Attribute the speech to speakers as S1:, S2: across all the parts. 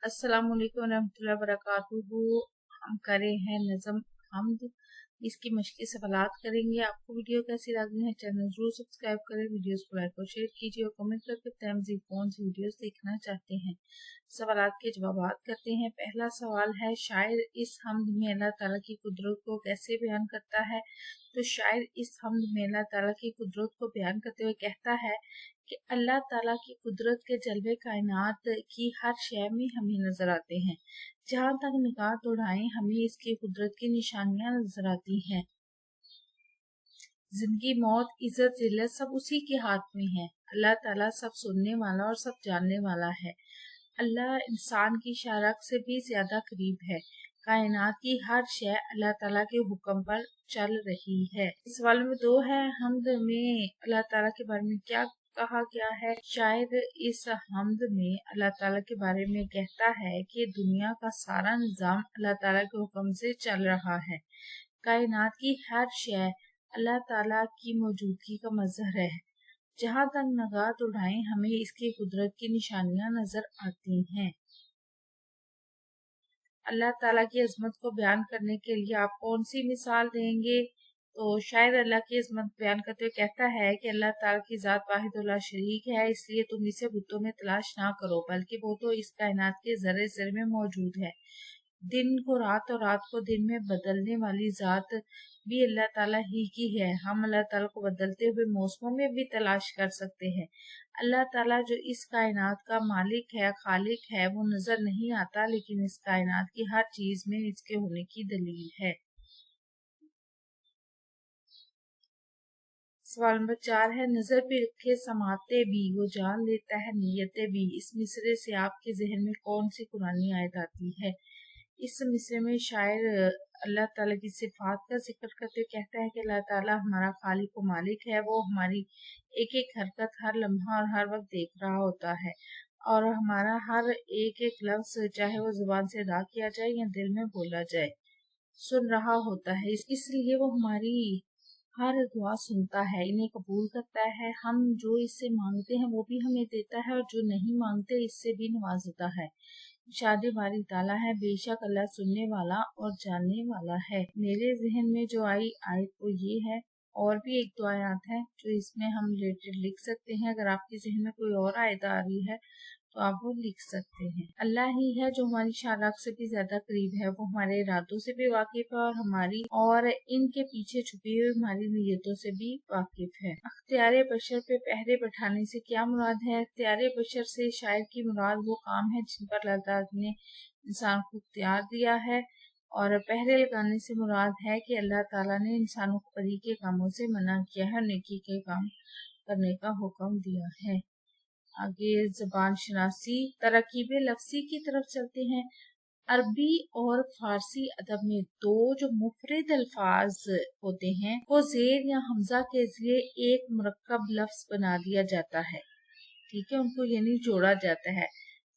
S1: अस्सलाम वालेकुम रहमतुल्लाहि वबरकातुहू। हम करे हैं नज़म हम्द, इसकी मशक़ी सवालात करेंगे। आपको वीडियो कैसी लगी है, चैनल जरूर सब्सक्राइब करें, वीडियोस को लाइक और शेयर कीजिए और कमेंट करके बताएं मज़ीद कौन सी वीडियोस देखना चाहते हैं। सवालात के जवाबात करते हैं। पहला सवाल है, शायर इस हम्द में अल्लाह ताला की कुदरत को कैसे बयान करता है? तो शायर इस हम्द में अल्लाह ताला की कुदरत को बयान करते हुए कहता है कि अल्लाह ताला की कुदरत के जलवे कायनात की हर शय में हमें नजर आते हैं। जहाँ तक निगाह दौड़ाएं हमें इसकी कुदरत की निशानियां नजर आती हैं। जिंदगी, मौत, इज्जत, जिल्लत सब उसी के हाथ में है। अल्लाह ताला सब सुनने वाला और सब जानने वाला है। अल्लाह इंसान की शारक से भी ज्यादा करीब है। कायनात की हर शय अल्लाह ताला के हुक्म पर चल रही है। इस सवाल में दो है, हम्द में अल्लाह ताला के बारे में क्या कहा गया है? शायर इस हम्द में अल्लाह ताला के बारे में कहता है कि दुनिया का सारा निजाम अल्लाह ताला के हुक्म से चल रहा है। कायनात की हर शय अल्लाह ताला की मौजूदगी का मजहर है। जहाँ तक निगाह उठाएं हमें इसकी कुदरत की निशानियां नजर आती हैं। अल्लाह ताला की अजमत को बयान करने के लिए आप कौन सी मिसाल देंगे? तो शायर अल्लाह की अजमत बयान करते हुए कहता है कि अल्लाह ताला की ज़ात वाहिदुल्ला शरीक है, इसलिए तुम इसे बुतों में तलाश ना करो, बल्कि वो तो इस कायनात के ज़र्रे ज़र्रे में मौजूद है। दिन को रात और रात को दिन में बदलने वाली ज़ात भी अल्लाह ताला ही की है। हम अल्लाह ताला को बदलते हुए मौसमों में भी तलाश कर सकते हैं। अल्लाह ताला जो इस कायनात का मालिक है, खालिक है, वो नजर नहीं आता, लेकिन इस कायनात की हर चीज में इसके होने की दलील है। सवाल नंबर 4 है, नजर पे रखे समाते भी वो जान लेता है नीयतें भी। इस मिसरे से आपके जहन में कौन सी कुरानी आयत आती है? इस मिसरे में शायर अल्लाह ताला की सिफात का जिक्र करते हुए कहता है कि अल्लाह ताला हमारा खालिक व मालिक है। वो हमारी एक एक हरकत, हर लम्हा और हर वक्त देख रहा होता है और हमारा हर एक एक लफ्ज, चाहे वो जुबान से अदा किया जाए या दिल में बोला जाए, सुन रहा होता है। इसलिए वो हमारी हर दुआ सुनता है, इन्हें कबूल करता है। हम जो इससे मांगते हैं वो भी हमें देता है और जो नहीं मांगते इससे भी नवाजता है। शादी बारी ताला है, बेशक अल्लाह सुनने वाला और जानने वाला है। मेरे जहन में जो आई आयत वो ये है, और भी एक दो आयत है जो इसमें हम रिलेटेड लिख सकते हैं। अगर आपके जहन में कोई और आयत आ रही है तो आप वो लिख सकते हैं। अल्लाह ही है जो हमारी शाराक से भी ज्यादा करीब है। वो हमारे इरादों से भी वाकिफ है और हमारी और इनके पीछे छुपी हुई हमारी नीयतों से भी वाकिफ है। अख्तियार बशर पे पहरे बैठाने से क्या मुराद है? अख्तियार बशर से शायर की मुराद वो काम है जिन पर अल्लाह ताला ने इंसान को इख्तियार दिया है, और पहरे लगाने से मुराद है कि अल्लाह ताला ने इंसानों को बुरी के कामों से मना किया है और नेकी के काम करने का हुक्म दिया है। आगे ज़बान शनासी, तरकीब लफ्सी की तरफ चलते हैं। अरबी और फारसी अदब में दो जो मुफरद अल्फाज होते हैं वो जेर या हमजा के जरिए एक मुरक्कब लफ्ज बना दिया जाता है। ठीक है, उनको यानी जोड़ा जाता है,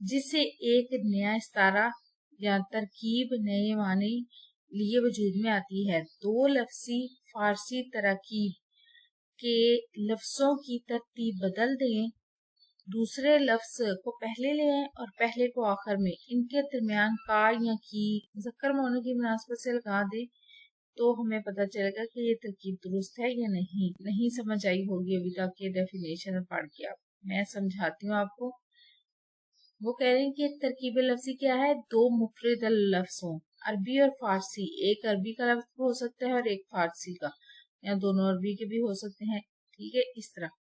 S1: जिससे एक नया इस्तारा या तरकीब नए माने लिए वजूद में आती है। दो लफ्सी फारसी तरकीब के लफ्जों की तरतीब बदल दें, दूसरे लफ्ज को पहले ले आए और पहले को आखिर में, इनके दरमियान का या की मुज़क्कर मोनो की मुनासबत से लगा दे, तो हमें पता चलेगा कि ये तरकीब दुरुस्त है या नहीं। नहीं समझ आई होगी अभी तक ये डेफिनेशन पढ़ के, आप मैं समझाती हूँ आपको। वो कह रहे हैं कि तरकीब लफ्जी क्या है? दो मुफरद लफ्जों, अरबी और फारसी, एक अरबी का लफ्ज हो सकता है और एक फारसी का, या दोनों अरबी के भी हो सकते हैं। ठीक है, इस तरह।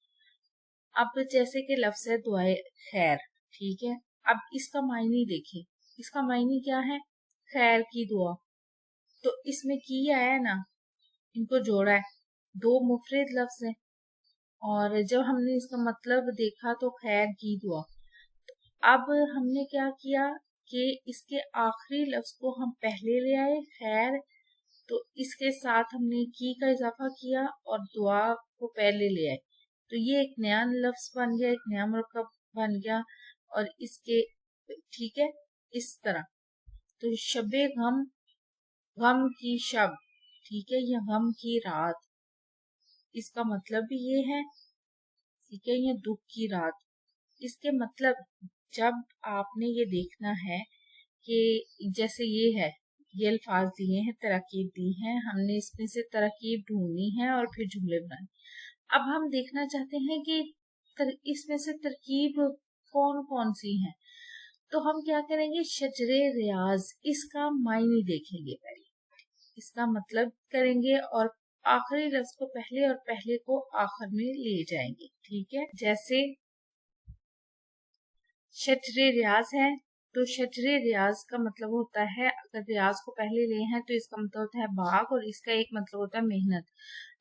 S1: अब जैसे कि लफ्ज है दुआए खैर, ठीक है, अब इसका मायने देखें। इसका मायने क्या है? खैर की दुआ। तो इसमें की आया ना, इनको जोड़ा है, दो मुफरद लफ्ज है और जब हमने इसका मतलब देखा तो खैर की दुआ। अब हमने क्या किया कि इसके आखिरी लफ्ज को हम पहले ले आए खैर, तो इसके साथ हमने की का इजाफा किया और दुआ को पहले ले आए, तो ये एक नया लफ्ज बन गया, एक नया मुरक्कब बन गया। और इसके ठीक है, इस तरह। तो शबे गम, गम की शब, ठीक है, या गम की रात, इसका मतलब भी ये है। ठीक है, ये दुख की रात। इसके मतलब जब आपने ये देखना है कि जैसे ये अल्फाज दिए हैं, तरकीब दी है, हमने इसमें से तरकीब ढूंढनी है और फिर जुमले बनाने। अब हम देखना चाहते हैं कि इसमें से तरकीब कौन कौन सी है। तो हम क्या करेंगे, शजरे रियाज, इसका मायने देखेंगे पहले, इसका मतलब करेंगे और आखिरी लफ्ज को पहले और पहले को आखिर में ले जाएंगे। ठीक है, जैसे शजरे रियाज है तो शजरे रियाज का मतलब होता है, अगर रियाज को पहले ले हैं तो इसका मतलब होता है बाग, और इसका एक मतलब होता है मेहनत।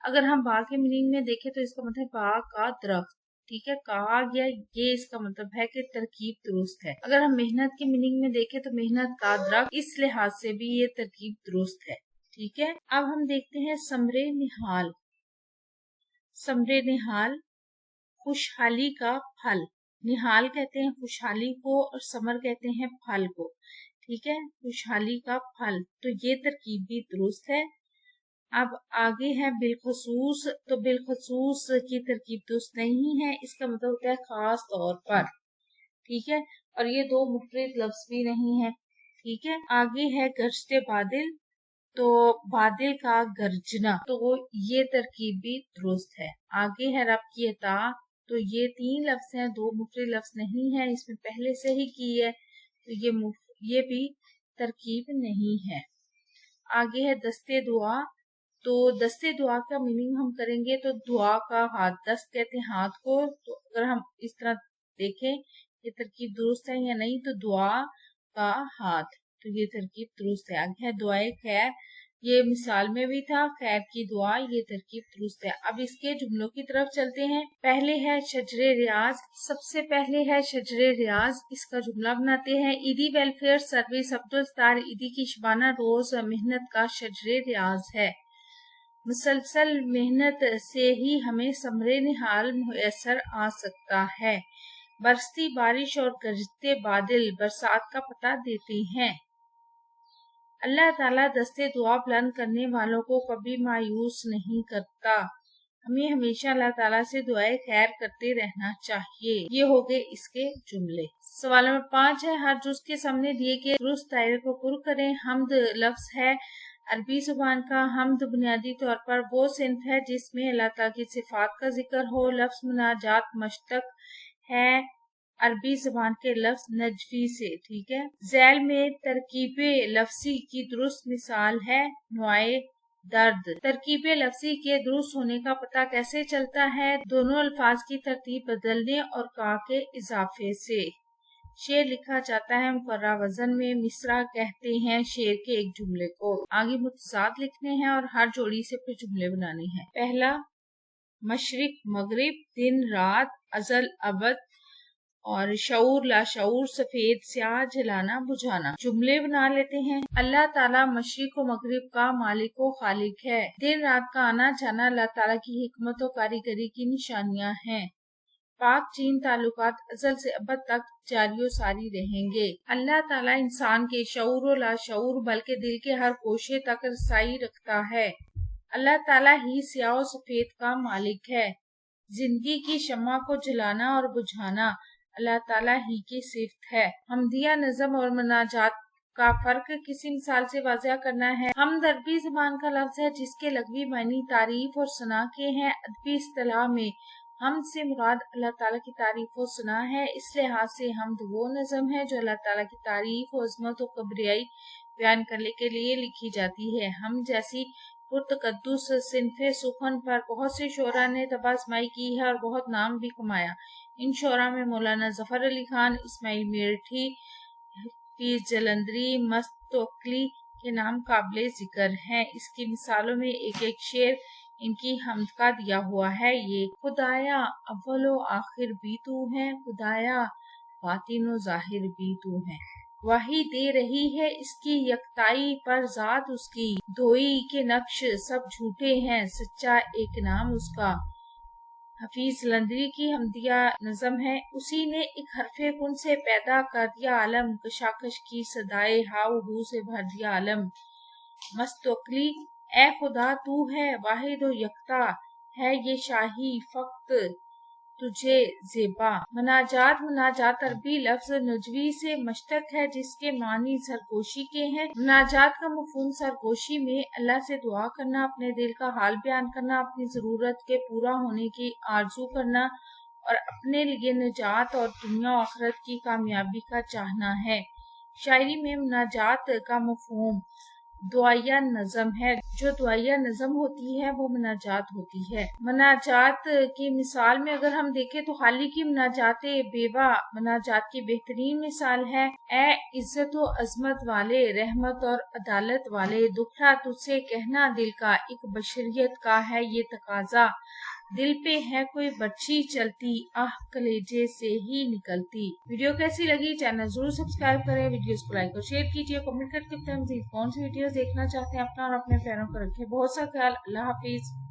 S1: अगर हम बाग के मीनिंग में देखें तो इसका मतलब बाग का दरख्त। ठीक है, कहा गया ये इसका मतलब है कि तरकीब दुरुस्त है। अगर हम मेहनत के मीनिंग में देखें तो मेहनत का दरख्त, इस लिहाज से भी ये तरकीब दुरुस्त है। ठीक है, अब हम देखते हैं समरे निहाल। समरे निहाल, खुशहाली का फल। निहाल कहते हैं खुशहाली को और समर कहते हैं फल को। ठीक है, खुशहाली का फल, तो ये तरकीब भी दुरुस्त है। अब आगे है बिलखसूस, तो बिलखसूस की तरकीब दुरुस्त नहीं है, इसका मतलब होता है खास तौर पर। ठीक है, और ये दो मुफरद लफ्ज भी नहीं है। ठीक है, आगे है गरजते बादल, तो बादल का गरजना, तो ये तरकीब भी दुरुस्त है। आगे है रब की अता, तो ये तीन लफ्ज हैं, दो मुफरद लफ्ज नहीं है, इसमें पहले से ही की है, तो ये भी तरकीब नहीं है। आगे है दस्ते दुआ, तो दस्ते दुआ का मीनिंग हम करेंगे तो दुआ का हाथ, दस्त कहते हैं हाथ को, तो अगर हम इस तरह देखें ये तरकीब दुरुस्त है या नहीं, तो दुआ का हाथ, तो ये तरकीब दुरुस्त है। आगे है दुआए खैर, ये मिसाल में भी था, खैर की दुआ, ये तरकीब दुरुस्त है। अब इसके जुमलों की तरफ चलते हैं। पहले है शजरे रियाज, सबसे पहले है शजरे रियाज, इसका जुमला बनाते हैं। ईदी वेलफेयर सर्विस अब्दुल सत्तार ईदी की शबाना रोज मेहनत का शजरे रियाज है। मुसलसल मेहनत से ही हमें समरे निहाल मुयसर आ सकता है। बरसती बारिश और गरजते बादल बरसात का पता देते हैं। अल्लाह ताला दस्ते दुआ बुलंद करने वालों को कभी मायूस नहीं करता। हमें हमेशा अल्लाह ताला से दुआएं खैर करते रहना चाहिए। ये हो गए इसके जुमले। सवाल नंबर 5 है, हर जुज के सामने दिए गए दुरुस्त दायरे को पुर करें। हम्द लफ्ज है अरबी जुबान का। हम्द बुनियादी तौर पर वो सिंफ है जिसमें अल्लाह ताला की सिफात का जिक्र हो। लफ्ज मुनाजात मश्तक है अरबी जुबान के लफ्ज नजफी से। ठीक है, झैल में तरकीबे लफ्जी की दुरुस्त मिसाल है नुआए दर्द। तरकीबे लफ्जी के दुरुस्त होने का पता कैसे चलता है? दोनों अल्फाज की तरतीब बदलने और का के इजाफे से। शेर लिखा जाता है मुकर्रा वजन में। मिसरा कहते हैं शेर के एक जुमले को। आगे मुतजाद लिखने हैं और हर जोड़ी से फिर जुमले बनाने हैं। पहला मशरिक मगरिब, दिन रात, अजल अबद, और शऊर लाशऊर, सफेद स्याह, जलाना बुझाना। जुमले बना लेते हैं। अल्लाह ताला मशरिक व मगरिब का मालिक व खालिक है। दिन रात का आना जाना अल्लाह ताला की हिकमत और कारीगरी की निशानियां हैं। पाक चीन ताल्लुकात अज़ल से अबद तक जारी सारी रहेंगे। अल्लाह ताला इंसान के शऊर व लाशऊर बल्कि दिल के हर कोशे तक रसाई रखता है। अल्लाह ताला ही स्याह और सफेद का मालिक है। जिंदगी की शम्मा को जलाना और बुझाना अल्लाह ताला ही की सिफ्त है। हमदिया नज़म और मनाजात का फर्क किसी मिसाल से वाज़िया करना है। हमद अरबी ज़ुबान का लफ्ज़ है जिसके लग़वी मानी तारीफ और सना के हैं। अदबी इस्तिलाह में हमद से मुराद अल्लाह ताला की तारीफ और सना है। इस लिहाज से हमद वो नज़म है जो अल्लाह ताला की तारीफ और अज़मत और किबरियाई बयान करने के लिए लिखी जाती है। हम जैसी पुरतकद्दुस सिनफे सुखन पर बहुत से शोरा ने तबाज़माई की है और बहुत नाम भी कमाया। इन शोरा में मौलाना जफर अली खान, इस्माइल मेरठी, हफीज जलंधरी, मस्तवकली के नाम काबिल जिक्र हैं। इसकी मिसालों में एक एक शेर इनकी हमद का दिया हुआ है। ये खुदाया अव्वलो आखिर भी तू है, खुदाया बातिनो जाहिर भी तू है। वही दे रही है इसकी यकताई पर जात उसकी, धोई के नक्श सब झूठे हैं, सच्चा एक नाम उसका। हफीज जलंधरी की हमदिया नज़म है। उसी ने एक हरफे कुन से पैदा कर दिया आलम, कशाकश की सदाए हाउ हू से भर दिया आलम। मस्तवकली, ए खुदा तू है वाहिद व यकता, है ये शाही फक्त تجھے زیبا۔ مناجات عربی لفظ نجوی سے مشتق ہے جس کے معنی سرگوشی کے ہیں۔ مناجات کا مفہوم سرگوشی میں اللہ سے دعا کرنا، اپنے دل کا حال بیان کرنا، اپنی ضرورت کے پورا ہونے کی آرزو کرنا اور اپنے لیے نجات اور دنیا و آخرت کی کامیابی کا چاہنا ہے۔ شاعری میں مناجات کا مفہوم دعائیہ نظم ہے، جو دعائیہ نظم ہوتی ہے وہ مناجات ہوتی ہے۔ مناجات کی مثال میں اگر ہم دیکھیں تو خالق کی مناجات بیوہ مناجات کی بہترین مثال ہے۔ اے عزت و عظمت والے، رحمت اور عدالت والے، دکھڑا تجھ سے کہنا دل کا، ایک بشریت کا ہے یہ تقاضا، دل پہ ہے کوئی برچھی چلتی، آہ کلیجے سے ہی نکلتی۔ ویڈیو کیسی لگی؟ چینل ضرور سبسکرائب کریں، ویڈیوز کو لائک اور شیئر کیجیے، کمنٹ کر کے بتائیں مزید کون سی ویڈیوز دیکھنا چاہتے ہیں۔ اپنا اور اپنے پیاروں کو رکھیں بہت سا خیال۔ اللہ حافظ۔